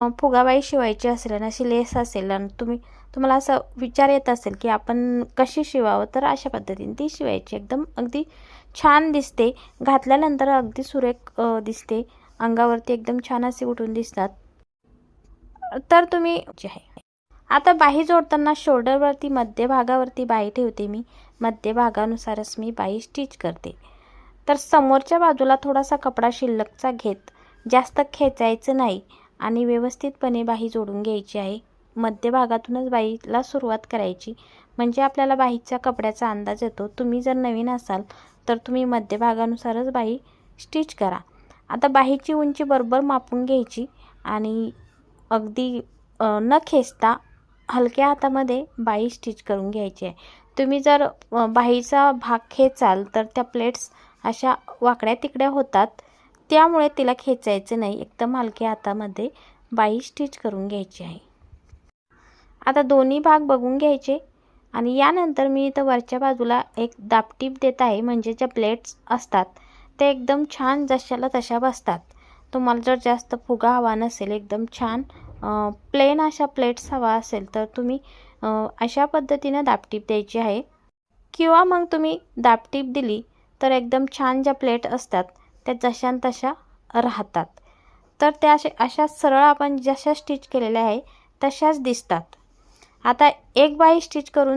फुगाबाई शिवायची असेल आणि अशी लेस असेल आणि तुम्हाला असं विचार येत असेल की आपण कशी शिवावं, तर अशा पद्धतीने ती शिवायची. एकदम अगदी छान दिसते, घातल्यानंतर अगदी सुरेख दिसते, अंगावरती एकदम छान असे उठून दिसतात. तर तुम्ही जे आहे आता बाही जोडताना शोल्डरवरती मध्यभागावरती बाही ठेवते मी. मध्यभागानुसारच मी बाही स्टिच करते. तर समोरच्या बाजूला थोडासा कपडा शिल्लकचा घेत जास्त खेचायचं नाही आणि व्यवस्थितपणे बाही जोडून घ्यायची आहे. मध्यभागातूनच बाहीला सुरुवात करायची, म्हणजे आपल्याला बाहीच्या कपड्याचा अंदाज येतो. तुम्ही जर नवीन असाल तर तुम्ही मध्यभागानुसारच बाही स्टिच करा. आता बाहीची उंची बरोबर मापून घ्यायची आणि अगदी न खेचता हलक्या हातामध्ये बाही स्टिच करून घ्यायची आहे. तुम्ही जर बाहीचा भाग खेचाल तर त्या प्लेट्स अशा वाकड्या तिकड्या होतात, त्यामुळे तिला खेचायचं नाही. एकदम हलक्या हातामध्ये बाही स्टिच करून घ्यायची आहे. आता दोन्ही भाग बघून घ्यायचे आणि यानंतर मी इथं वरच्या बाजूला एक दाबटीप देत आहे, म्हणजे ज्या प्लेट्स असतात ते एकदम छान जशाला तशा बसतात. तुम्हाला जर जास्त फुगा हवा नसेल, एकदम छान प्लेन अशा प्लेट्स हवा असेल तर तुम्ही अशा पद्धतीने दाबटीप द्यायची आहे. किंवा मग तुम्ही दाबटीप दिली तर एकदम छान ज्या प्लेट असतात त्या जशान तशा राहतात. तर त्या अशा सरळ आपण जशा स्टिच केलेल्या आहे तशाच दिसतात. आता एक बाही स्टिच करून